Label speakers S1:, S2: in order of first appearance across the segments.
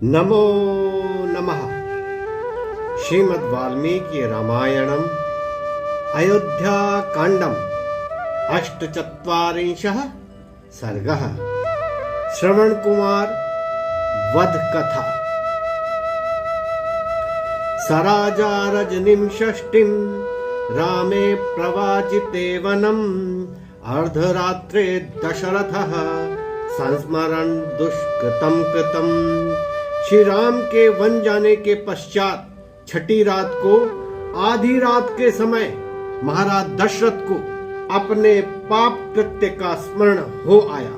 S1: नमो नमः। श्रीमद् वाल्मीकि रामायणम् अयोध्या कांडम् अष्टचत्वारिंशः सर्गः। श्रवण कुमार वध कथा। सराजा रजनीं षष्ठीं रामे प्रवाचिते वनम् अर्धरात्रे दशरथः संस्मरण दुष्कृतं कृतम्। श्री राम के वन जाने के पश्चात छठी रात को आधी रात के समय महाराज दशरथ को अपने पाप कृत्य का स्मरण हो आया।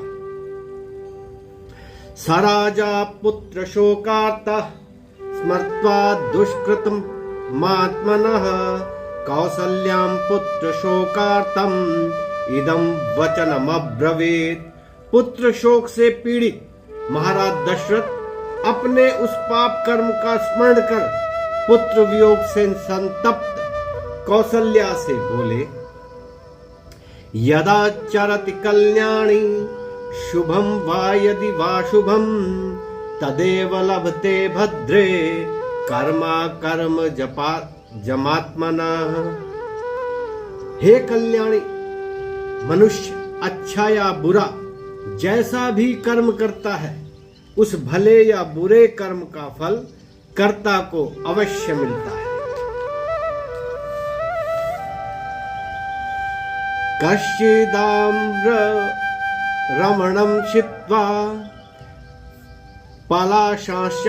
S1: सराजा पुत्र शोकार्तः स्मृत्वा दुष्कृतं मात्मनः कौसल्यां पुत्र शोकार्तम् इदं वचनमब्रवीत्। पुत्र शोक से पीड़ित महाराज दशरथ अपने उस पाप कर्म का स्मरण कर पुत्र वियोग से संतप्त कौसल्या से बोले, यदा चरति कल्याणी शुभम वा यदि वा शुभम तदेव लभते भद्रे कर्मा कर्म जमात्मना। हे कल्याणी, मनुष्य अच्छा या बुरा जैसा भी कर्म करता है उस भले या बुरे कर्म का फल कर्ता को अवश्य मिलता है। कश्चिदाम्र रमणं छित्त्वा पलाशांश्च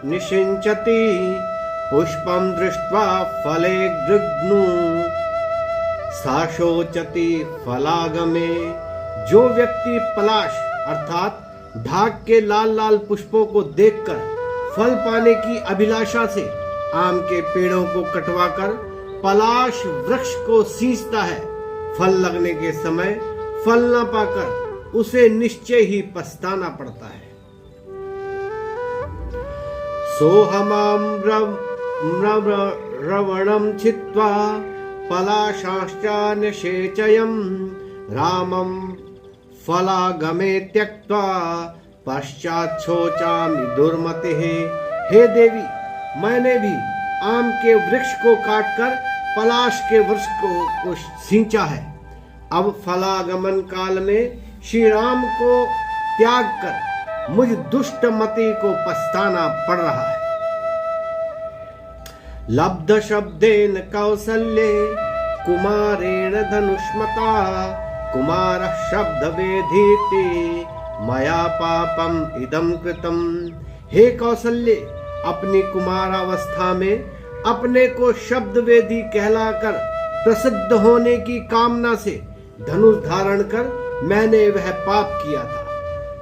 S1: निषिञ्चति पुष्पं दृष्ट्वा फले गृध्नु सा शोचति फलागमे। जो व्यक्ति पलाश अर्थात ढाक के लाल लाल पुष्पों को देखकर फल पाने की अभिलाषा से आम के पेड़ों को कटवाकर पलाश वृक्ष को सींचता है, फल लगने के समय फल न पाकर उसे निश्चय ही पछताना पड़ता है। सोहमाम्रवणं छित्त्वा पलाशांश्च निषेचयम् रामं फलागमे त्यक्त्वा पश्चात् शोचामि दुर्मतिः। हे देवी, मैंने भी आम के वृक्ष को काटकर पलाश के वृक्ष को सींचा है। अब फलागमन काल में श्री राम को त्याग कर मुझ दुष्ट मति को पछताना पड़ रहा है। लब्ध शब्देन कौसल्ये कुमारेण धनुष्मता कुमारः शब्द वेधीति मया पापम इदं कृतम्। हे कौसल्ये, अपनी कुमारावस्था में अपने को शब्द वेदी कहलाकर प्रसिद्ध होने की कामना से धनुष धारण कर मैंने वह पाप किया था।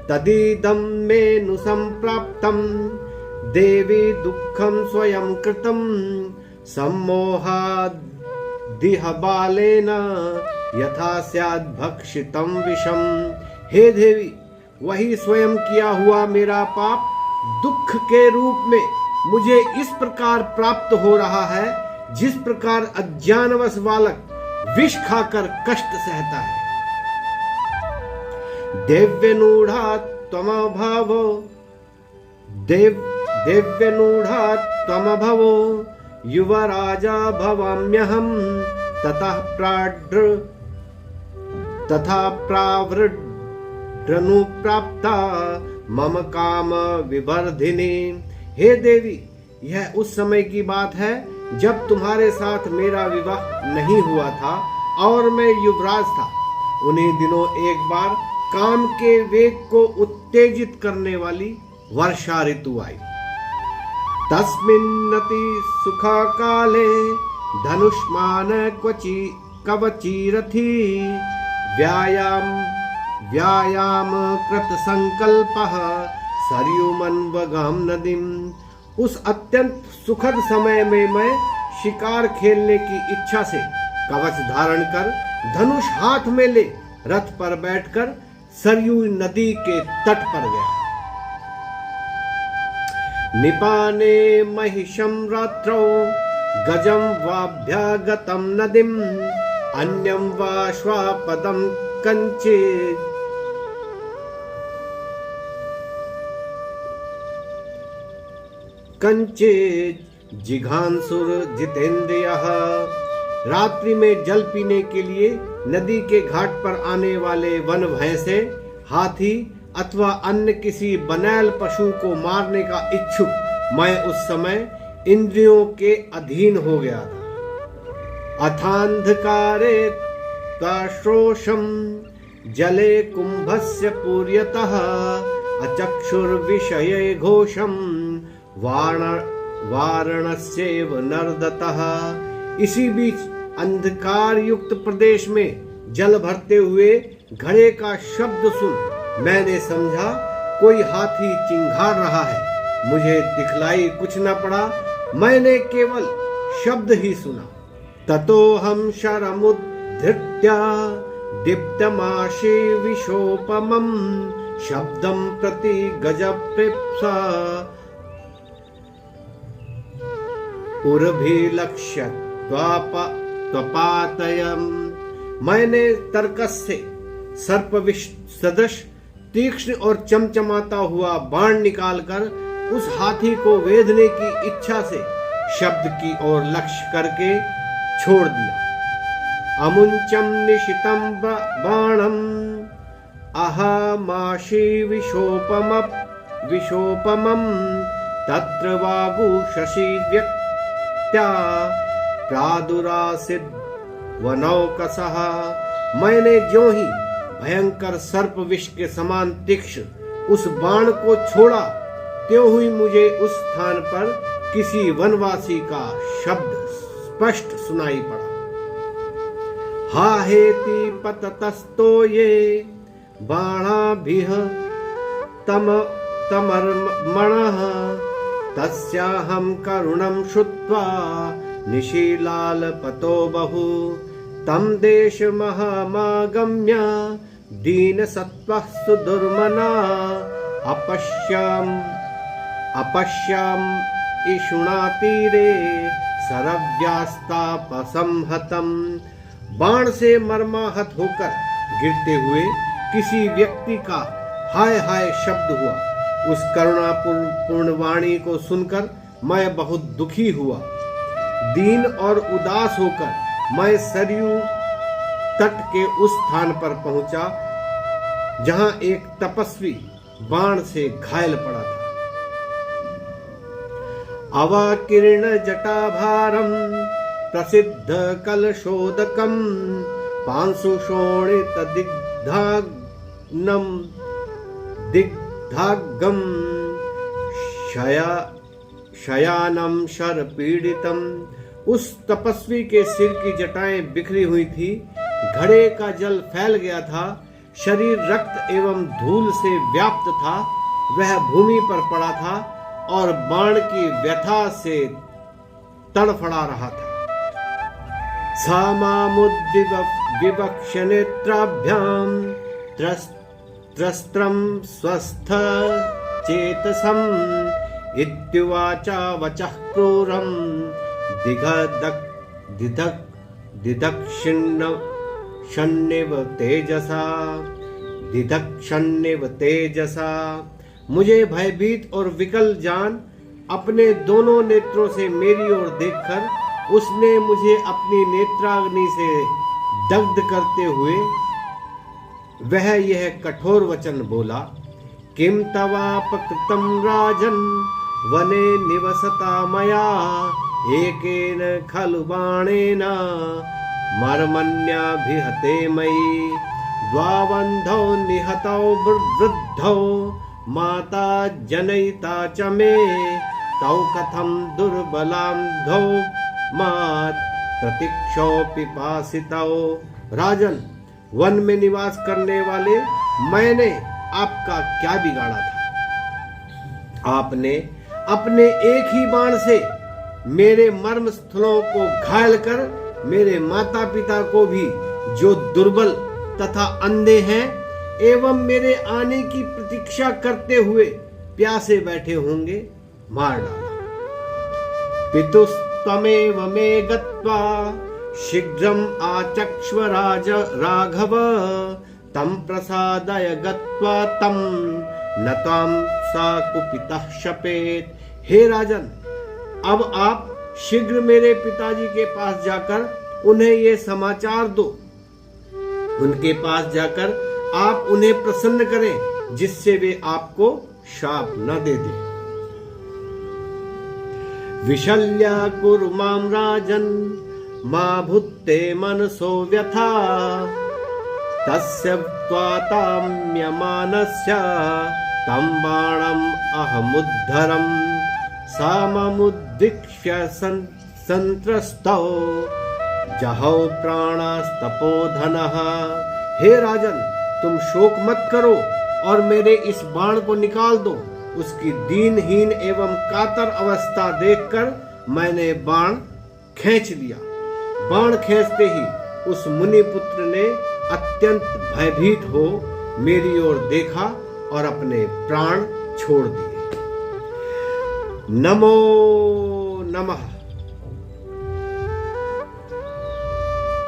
S1: तदिदं मे नु संप्राप्तं देवी दुःखं स्वयं कृतं सम्मोहाद् दिह बालेन यथा स्याद् भक्षितं विषम। हे देवी, वही स्वयं किया हुआ मेरा पाप दुख के रूप में मुझे इस प्रकार प्राप्त हो रहा है जिस प्रकार अज्ञानवश बालक विष खाकर कष्ट सहता है। दिव्यनूढ़ा त्वमभवो युवराजा भवाम्यहम् तथा प्रावृद्धनुप्राप्ता मम काम विवर्धिनी। हे देवी, यह उस समय की बात है जब तुम्हारे साथ मेरा विवाह नहीं हुआ था और मैं युवराज था। उन्हीं दिनों एक बार काम के वेग को उत्तेजित करने वाली वर्षा ऋतु आई। तस्मिन्नति सुखा काले धनुष्मान कवचीरथी व्यायाम कृत संकल्पः सरयुमन्वगां नदीम्। उस अत्यंत सुखद समय में मैं शिकार खेलने की इच्छा से कवच धारण कर धनुष हाथ में ले रथ पर बैठकर सरयू नदी के तट पर गया। निपाने महिषं रात्रौ गजं वाभ्यागतं नदीम् अन्यं वा श्वापदं कंचित् कंचित जिघांसुर जितेंद्रियः। रात्रि में जल पीने के लिए नदी के घाट पर आने वाले वन भैंसे, हाथी अथवा अन्य किसी बनैल पशु को मारने का इच्छुक मैं उस समय इंद्रियों के अधीन हो गया था। अथांधकारे काश्रोषम जले कुंभस्य पूर्यतः अचक्षुर्विषये घोषम वारणस्यैव नर्दतः। इसी बीच अंधकार युक्त प्रदेश में जल भरते हुए घड़े का शब्द सुन मैंने समझा कोई हाथी चिंघाड़ रहा है। मुझे दिखलाई कुछ न पड़ा, मैंने केवल शब्द ही सुना। ततो हम शरमुद्धृत्य दीप्तमाशे विशोपमं शब्दं प्रति गजप्रेप्सा उर्भिलक्ष्य त्वपातयम्। मैंने तर्कस से सर्पविष सदृश तीक्ष्ण और चमचमाता हुआ बाण निकालकर उस हाथी को वेधने की इच्छा से शब्द की ओर लक्ष्य करके छोड़ दिया। अमुंचम निशितम बाणम अहमाशी विशोपमम तत्र वागु शशि व्यक्त्या प्रादुरासिद वनौकसः। मैंने ज्यों ही भयंकर सर्प विष के समान तीक्ष्ण उस बाण को छोड़ा, त्यों ही मुझे उस स्थान पर किसी वनवासी का शब्द स्पष्ट सुनाई पड़ा। हा हेति पततस्तो ये बाणाभिः तमर्मणः तस्याहं करुणं श्रुत्वा निशीलालपतो बहु तं देशमहमागम्य दीनसत्त्वः सुदुर्मना अपश्याम् इषुणातीरे सरव्यास्तापसंहतम्। बाण से मर्माहत होकर गिरते हुए किसी व्यक्ति का हाय हाय शब्द हुआ। उस करुणापूर्ण वाणी को सुनकर मैं बहुत दुखी हुआ। दीन और उदास होकर मैं सरयू तट के उस स्थान पर पहुंचा जहां एक तपस्वी बाण से घायल पड़ा था। अवकीर्ण जटाभारम प्रसिद्ध कलशोदकम पांशुशोणित दिग्धागम शयानम शर पीड़ितम। उस तपस्वी के सिर की जटाएं बिखरी हुई थी, घड़े का जल फैल गया था, शरीर रक्त एवं धूल से व्याप्त था। वह भूमि पर पड़ा था और बाण की व्यथा से तड़फड़ा रहा था। सामामुद्विवक्ष नेत्राभ्याम त्रस्त्रम स्वस्थ चेतसम इत्युवाचा वचः क्रूरम दिदक्षण्यव तेजसा। मुझे भयभीत और विकल जान अपने दोनों नेत्रों से मेरी ओर देखकर उसने मुझे अपनी नेत्राग्नि से दग्ध करते हुए वह यह कठोर वचन बोला। किम तवापकृतं राजन वने निवसता मया एकेन खलु बाणेन मर्मण्याभिहते मयि द्वावन्धौ निहतौ वृद्धौ माता जनयिता च मे तौ कथं दुर्बलां धौ मात प्रतीक्षौ पिपासितौ। राजन, वन में निवास करने वाले मैंने आपका क्या बिगाड़ा था? आपने अपने एक ही बाण से मेरे मर्म स्थलों को घायल कर मेरे माता पिता को भी, जो दुर्बल तथा अंधे हैं एवं मेरे आने की प्रतीक्षा करते हुए प्यासे बैठे होंगे, मार डाला। पितुस्तमेव मे गत्वा शीघ्रम आचक्ष्व राघव तं प्रसादय गत्वा तं न तां सा कुपितः शपेत्। हे राजन, अब आप शीघ्र मेरे पिताजी के पास जाकर उन्हें ये समाचार दो। उनके पास जाकर आप उन्हें प्रसन्न करें, जिससे वे आपको शाप न दे दें। विशल्या कुरु मां राजन् मा भुत्ते मनसो व्यथा तस्य त्वाताम्यमानस्य तं बाणम् अहमुद्धरम् साममुद्दिक्ष्य संत्रस्तौ जहौ प्राणास्तपोधनः। हे राजन, तुम शोक मत करो और मेरे इस बाण को निकाल दो। उसकी दीनहीन एवं कातर अवस्था देखकर मैंने बाण खींच लिया। बाण खींचते ही उस मुनि पुत्र ने अत्यंत भयभीत हो मेरी ओर देखा और अपने प्राण छोड़ दिए। नमो नमः।